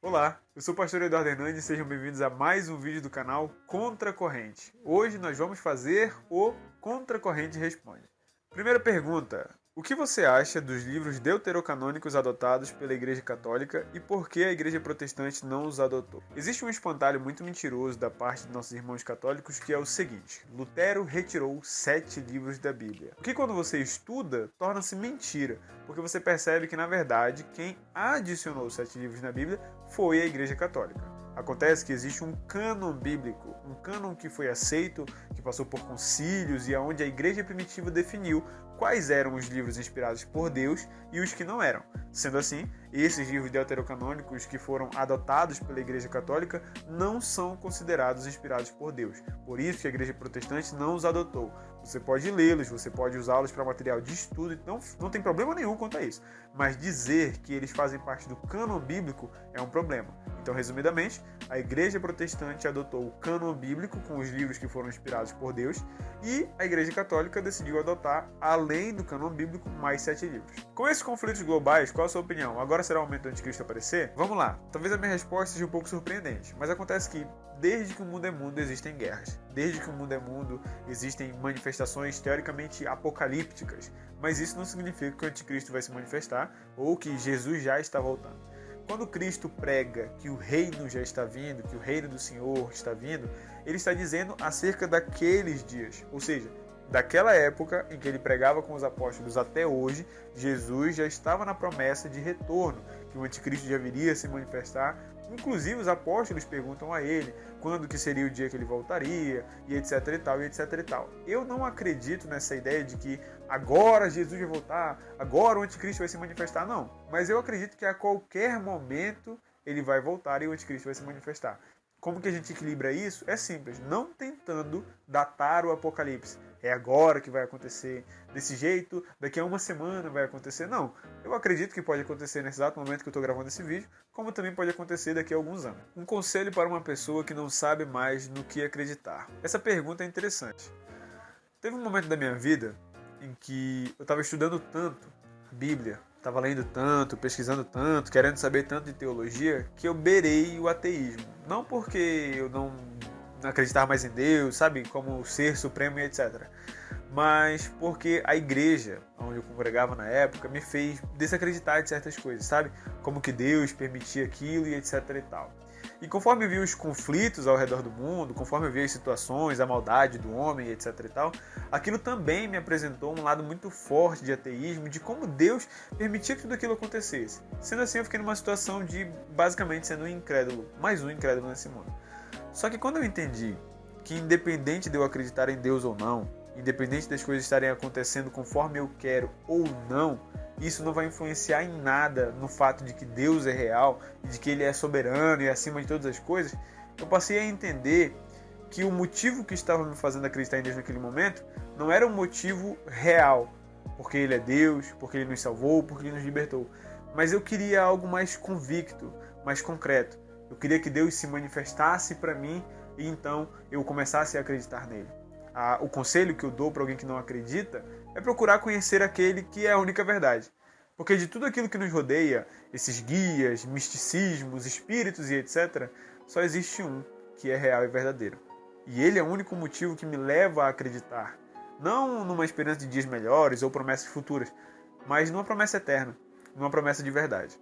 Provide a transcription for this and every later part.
Olá, eu sou o pastor Eduardo Hernandes e sejam bem-vindos a mais um vídeo do canal Contra a Corrente. Hoje nós vamos fazer o Contra a Corrente Responde. Primeira pergunta: o que você acha dos livros deuterocanônicos adotados pela Igreja Católica e por que a Igreja Protestante não os adotou? Existe um espantalho muito mentiroso da parte de nossos irmãos católicos que é o seguinte: Lutero retirou 7 livros da Bíblia. O que quando você estuda torna-se mentira, porque você percebe que na verdade quem adicionou 7 livros na Bíblia foi a Igreja Católica. Acontece que existe um cânon bíblico, um cânon que foi aceito, que passou por concílios e aonde a igreja primitiva definiu quais eram os livros inspirados por Deus e os que não eram. Sendo assim, esses livros deuterocanônicos que foram adotados pela Igreja Católica não são considerados inspirados por Deus. Por isso que a Igreja Protestante não os adotou. Você pode lê-los, você pode usá-los para material de estudo, então não tem problema nenhum quanto a isso. Mas dizer que eles fazem parte do cânon bíblico é um problema. Então, resumidamente, a Igreja Protestante adotou o cânon bíblico com os livros que foram inspirados por Deus e a Igreja Católica decidiu adotar, além do cânon bíblico, mais 7 livros. Com esses conflitos globais, qual a sua opinião? Agora será o momento do anticristo aparecer? Vamos lá. Talvez a minha resposta seja um pouco surpreendente, mas acontece que desde que o mundo é mundo existem guerras. Desde que o mundo é mundo existem manifestações teoricamente apocalípticas, mas isso não significa que o anticristo vai se manifestar ou que Jesus já está voltando. Quando Cristo prega que o reino já está vindo, que o reino do Senhor está vindo, ele está dizendo acerca daqueles dias, ou seja, daquela época em que ele pregava com os apóstolos até hoje, Jesus já estava na promessa de retorno, que o anticristo já viria se manifestar. Inclusive os apóstolos perguntam a ele quando que seria o dia que ele voltaria, e etc e tal, e etc e tal. Eu não acredito nessa ideia de que agora Jesus vai voltar, agora o anticristo vai se manifestar, não. Mas eu acredito que a qualquer momento ele vai voltar e o anticristo vai se manifestar. Como que a gente equilibra isso? É simples, não tentando datar o apocalipse. É agora que vai acontecer, desse jeito, daqui a uma semana vai acontecer. Não, eu acredito que pode acontecer nesse exato momento que eu estou gravando esse vídeo, como também pode acontecer daqui a alguns anos. Um conselho para uma pessoa que não sabe mais no que acreditar. Essa pergunta é interessante. Teve um momento da minha vida em que eu estava estudando tanto a Bíblia, estava lendo tanto, pesquisando tanto, querendo saber tanto de teologia, que eu beirei o ateísmo. Não porque eu não acreditar mais em Deus, sabe, como ser supremo e etc. Mas porque a igreja, onde eu congregava na época, me fez desacreditar de certas coisas, sabe? Como que Deus permitia aquilo e etc e tal. E conforme eu vi os conflitos ao redor do mundo, conforme eu vi as situações, a maldade do homem, etc e tal, aquilo também me apresentou um lado muito forte de ateísmo, de como Deus permitia que tudo aquilo acontecesse. Sendo assim, eu fiquei numa situação de, basicamente, sendo um incrédulo, mais um incrédulo nesse mundo. Só que quando eu entendi que independente de eu acreditar em Deus ou não, independente das coisas estarem acontecendo conforme eu quero ou não, isso não vai influenciar em nada no fato de que Deus é real e de que Ele é soberano e acima de todas as coisas, eu passei a entender que o motivo que estava me fazendo acreditar em Deus naquele momento não era um motivo real, porque Ele é Deus, porque Ele nos salvou, porque Ele nos libertou, mas eu queria algo mais convicto, mais concreto. Eu queria que Deus se manifestasse para mim e então eu começasse a acreditar nele. O conselho que eu dou para alguém que não acredita é procurar conhecer aquele que é a única verdade. Porque de tudo aquilo que nos rodeia, esses guias, misticismos, espíritos e etc., só existe um que é real e verdadeiro. E ele é o único motivo que me leva a acreditar. Não numa esperança de dias melhores ou promessas futuras, mas numa promessa eterna, numa promessa de verdade.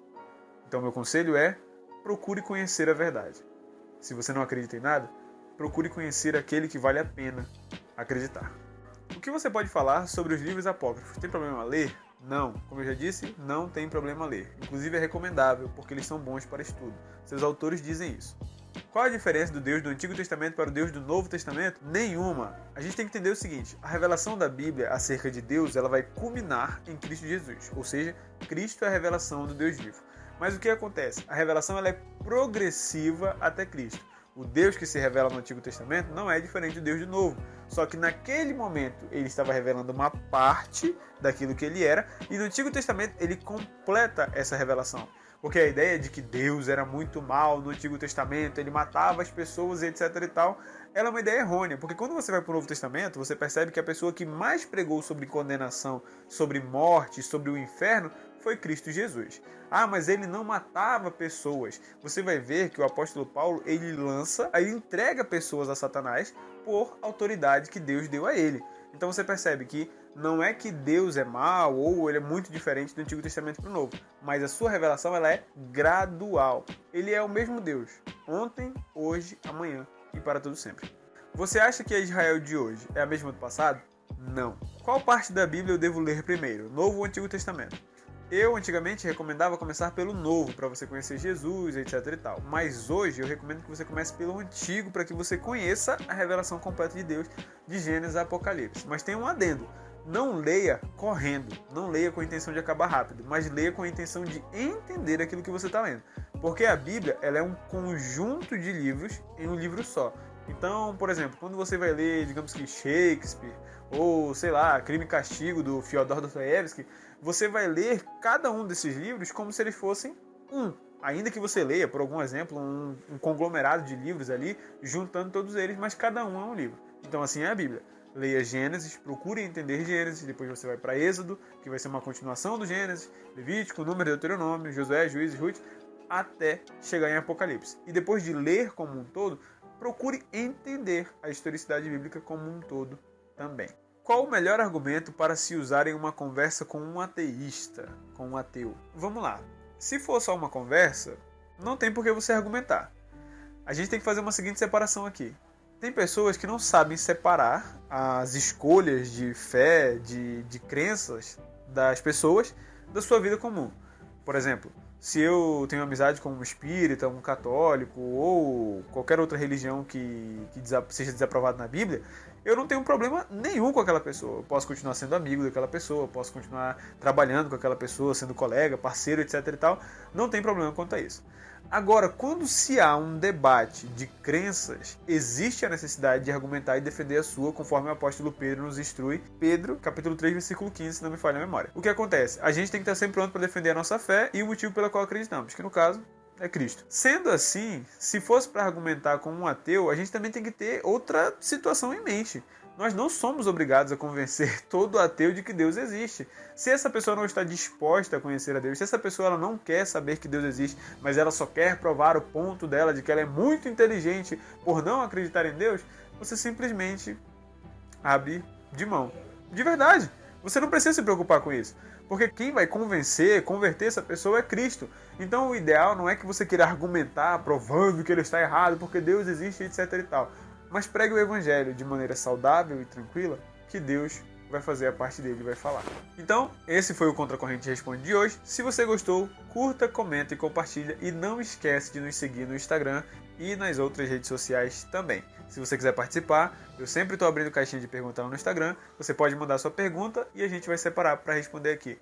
Então meu conselho é: procure conhecer a verdade. Se você não acredita em nada, procure conhecer aquele que vale a pena acreditar. O que você pode falar sobre os livros apócrifos? Tem problema ler? Não. Como eu já disse, não tem problema ler. Inclusive é recomendável, porque eles são bons para estudo. Seus autores dizem isso. Qual a diferença do Deus do Antigo Testamento para o Deus do Novo Testamento? Nenhuma. A gente tem que entender o seguinte: a revelação da Bíblia acerca de Deus, ela vai culminar em Cristo Jesus. Ou seja, Cristo é a revelação do Deus vivo. Mas o que acontece? A revelação ela é progressiva até Cristo. O Deus que se revela no Antigo Testamento não é diferente do Deus do Novo. Só que naquele momento ele estava revelando uma parte daquilo que ele era, e no Antigo Testamento ele completa essa revelação. Porque a ideia de que Deus era muito mal no Antigo Testamento, ele matava as pessoas e etc e tal, ela é uma ideia errônea. Porque quando você vai para o Novo Testamento, você percebe que a pessoa que mais pregou sobre condenação, sobre morte, sobre o inferno, foi Cristo Jesus. Ah, mas ele não matava pessoas. Você vai ver que o apóstolo Paulo, ele entrega pessoas a Satanás por autoridade que Deus deu a ele. Então você percebe que não é que Deus é mau ou ele é muito diferente do Antigo Testamento para o Novo, mas a sua revelação ela é gradual. Ele é o mesmo Deus, ontem, hoje, amanhã e para todo sempre. Você acha que a Israel de hoje é a mesma do passado? Não. Qual parte da Bíblia eu devo ler primeiro, Novo ou Antigo Testamento? Eu antigamente recomendava começar pelo Novo, para você conhecer Jesus, etc e tal. Mas hoje eu recomendo que você comece pelo Antigo, para que você conheça a revelação completa de Deus, de Gênesis a Apocalipse. Mas tem um adendo. Não leia correndo, não leia com a intenção de acabar rápido, mas leia com a intenção de entender aquilo que você está lendo. Porque a Bíblia ela é um conjunto de livros em um livro só. Então, por exemplo, quando você vai ler, digamos que Shakespeare, ou sei lá, Crime e Castigo do Fyodor Dostoiévski, você vai ler cada um desses livros como se eles fossem um. Ainda que você leia, por algum exemplo, um conglomerado de livros ali, juntando todos eles, mas cada um é um livro. Então assim é a Bíblia. Leia Gênesis, procure entender Gênesis, depois você vai para Êxodo, que vai ser uma continuação do Gênesis, Levítico, Número, Deuteronômio, Josué, Juízes, Ruth, até chegar em Apocalipse. E depois de ler como um todo, procure entender a historicidade bíblica como um todo também. Qual o melhor argumento para se usar em uma conversa com um ateísta, com um ateu? Vamos lá. Se for só uma conversa, não tem por que você argumentar. A gente tem que fazer uma seguinte separação aqui. Tem pessoas que não sabem separar as escolhas de fé, de crenças das pessoas da sua vida comum. Por exemplo, se eu tenho amizade com um espírita, um católico ou qualquer outra religião que seja desaprovada na Bíblia, eu não tenho problema nenhum com aquela pessoa. Eu posso continuar sendo amigo daquela pessoa, posso continuar trabalhando com aquela pessoa, sendo colega, parceiro, etc e tal. Não tem problema quanto a isso. Agora, quando se há um debate de crenças, existe a necessidade de argumentar e defender a sua, conforme o apóstolo Pedro nos instrui. Pedro, capítulo 3, versículo 15, se não me falha a memória. O que acontece? A gente tem que estar sempre pronto para defender a nossa fé e o motivo pelo qual acreditamos, que no caso é Cristo. Sendo assim, se fosse para argumentar com um ateu, a gente também tem que ter outra situação em mente. Nós não somos obrigados a convencer todo ateu de que Deus existe. Se essa pessoa não está disposta a conhecer a Deus, se essa pessoa ela não quer saber que Deus existe, mas ela só quer provar o ponto dela de que ela é muito inteligente por não acreditar em Deus, você simplesmente abre de mão. De verdade, você não precisa se preocupar com isso. Porque quem vai converter essa pessoa é Cristo. Então o ideal não é que você queira argumentar provando que ele está errado, porque Deus existe, etc e tal. Mas pregue o evangelho de maneira saudável e tranquila, que Deus vai fazer a parte dele e vai falar. Então, esse foi o Contra a Corrente Responde de hoje. Se você gostou, curta, comenta e compartilha. E não esquece de nos seguir no Instagram e nas outras redes sociais também. Se você quiser participar, eu sempre estou abrindo caixinha de perguntas lá no Instagram. Você pode mandar sua pergunta e a gente vai separar para responder aqui.